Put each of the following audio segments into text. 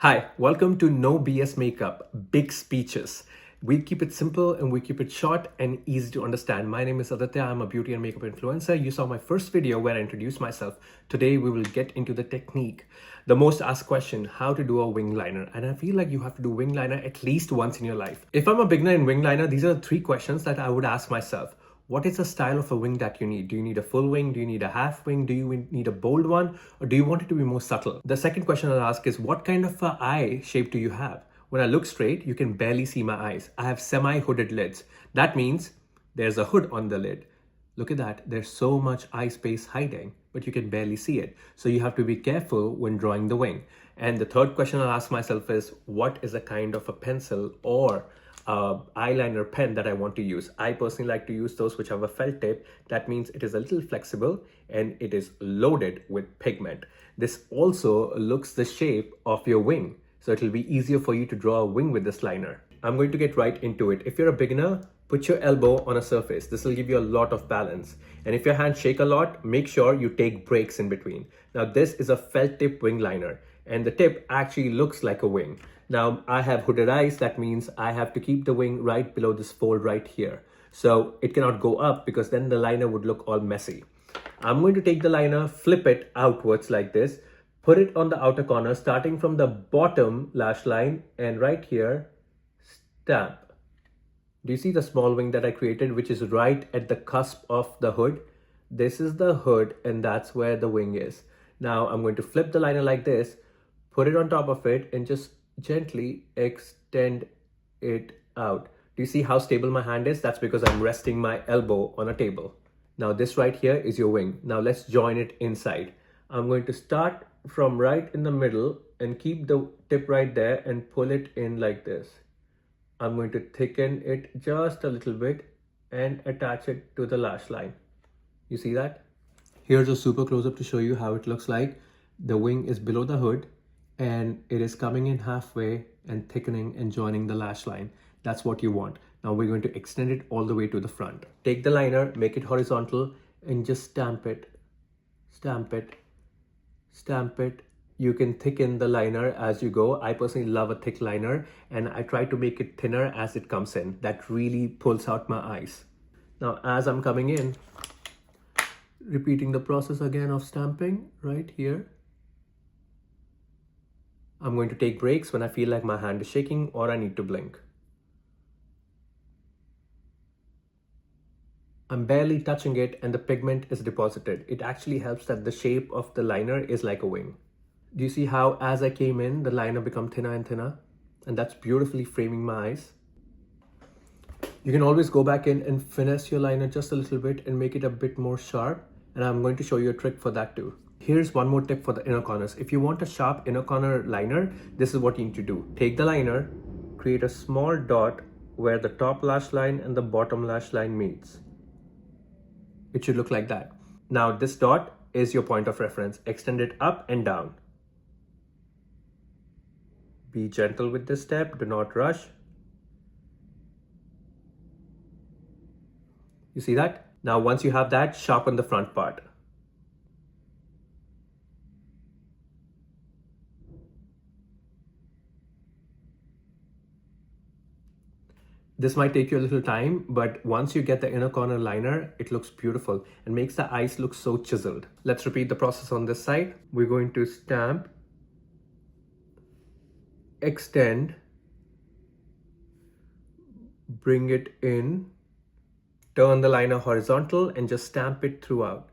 Hi, welcome to No BS Makeup, Big Speeches. We keep it simple and we keep it short and easy to understand. My name is Aditya. I'm a beauty and makeup influencer. You saw my first video where I introduced myself. Today we will get into the technique. The most asked question, how to do a wing liner. And I feel like you have to do wing liner at least once in your life. If I'm a beginner in wing liner, these are the three questions that I would ask myself. What is the style of a wing that you need? Do you need a full wing? Do you need a half wing? Do you need a bold one? Or do you want it to be more subtle? The second question I'll ask is, what kind of eye shape do you have? When I look straight, you can barely see my eyes. I have semi-hooded lids. That means there's a hood on the lid. Look at that. There's so much eye space hiding, but you can barely see it. So you have to be careful when drawing the wing. And the third question I'll ask myself is, what is a kind of a pencil or eyeliner pen that I want to use? I personally like to use those which have a felt tip. That means it is a little flexible and it is loaded with pigment. This also looks the shape of your wing, so it will be easier for you to draw a wing with this liner. I'm going to get right into it. If you're a beginner, put your elbow on a surface. This will give you a lot of balance. And if your hands shake a lot, make sure you take breaks in between. Now this is a felt tip wing liner and the tip actually looks like a wing. Now I have hooded eyes. That means I have to keep the wing right below this fold right here. So it cannot go up because then the liner would look all messy. I'm going to take the liner, flip it outwards like this, put it on the outer corner, starting from the bottom lash line and right here, stamp. Do you see the small wing that I created, which is right at the cusp of the hood? This is the hood and that's where the wing is. Now I'm going to flip the liner like this, put it on top of it and just gently extend it out. Do you see how stable my hand is? That's because I'm resting my elbow on a table. Now this right here is your wing. Now let's join it inside. I'm going to start from right in the middle and keep the tip right there and pull it in like this. I'm going to thicken it just a little bit and attach it to the lash line. You see that? Here's a super close-up to show you how it looks like. The wing is below the hood and it is coming in halfway and thickening and joining the lash line. That's what you want. Now we're going to extend it all the way to the front. Take the liner, make it horizontal and just stamp it, stamp it, stamp it. You can thicken the liner as you go. I personally love a thick liner and I try to make it thinner as it comes in. That really pulls out my eyes. Now as I'm coming in, repeating the process again of stamping right here. I'm going to take breaks when I feel like my hand is shaking or I need to blink. I'm barely touching it and the pigment is deposited. It actually helps that the shape of the liner is like a wing. Do you see how as I came in, the liner become thinner and thinner? And that's beautifully framing my eyes. You can always go back in and finesse your liner just a little bit and make it a bit more sharp. And I'm going to show you a trick for that too. Here's one more tip for the inner corners. If you want a sharp inner corner liner, this is what you need to do. Take the liner, create a small dot where the top lash line and the bottom lash line meets. It should look like that. Now this dot is your point of reference. Extend it up and down. Be gentle with this step, do not rush. You see that? Now once you have that, sharpen the front part. This might take you a little time, but once you get the inner corner liner, it looks beautiful and makes the eyes look so chiseled. Let's repeat the process on this side. We're going to stamp, extend, bring it in, turn the liner horizontal and just stamp it throughout.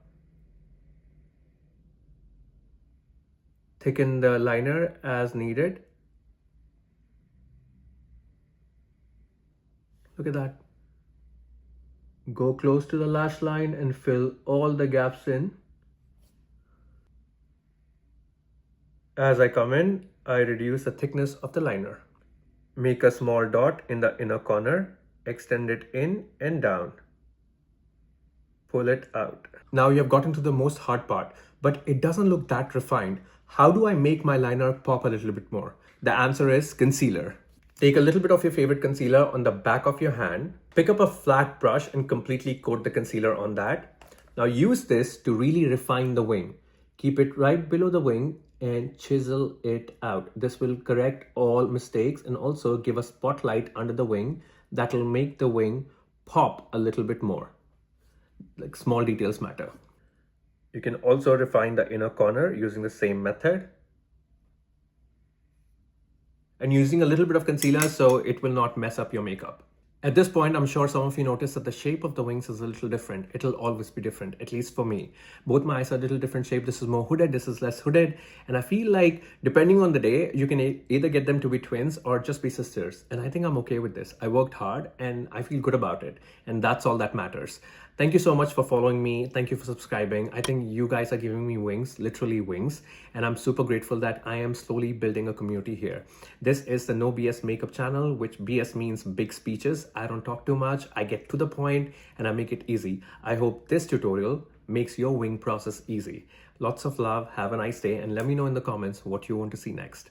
Thicken the liner as needed. Look at that. Go close to the lash line and fill all the gaps in. As I come in, I reduce the thickness of the liner. Make a small dot in the inner corner, extend it in and down. Pull it out. Now you have gotten to the most hard part, but it doesn't look that refined. How do I make my liner pop a little bit more? The answer is concealer. Take a little bit of your favorite concealer on the back of your hand, pick up a flat brush and completely coat the concealer on that. Now use this to really refine the wing. Keep it right below the wing and chisel it out. This will correct all mistakes and also give a spotlight under the wing that will make the wing pop a little bit more. Like, small details matter. You can also refine the inner corner using the same method. And using a little bit of concealer so it will not mess up your makeup. At this point, I'm sure some of you noticed that the shape of the wings is a little different. It'll always be different, at least for me. Both my eyes are a little different shape. This is more hooded, this is less hooded. And I feel like depending on the day, you can either get them to be twins or just be sisters. And I think I'm okay with this. I worked hard and I feel good about it. And that's all that matters. Thank you so much for following me. Thank you for subscribing. I think you guys are giving me wings, literally wings. And I'm super grateful that I am slowly building a community here. This is the No BS Makeup channel, which BS means big speeches. I don't talk too much. I get to the point and I make it easy. I hope this tutorial makes your wing process easy. Lots of love. Have a nice day. And let me know in the comments what you want to see next.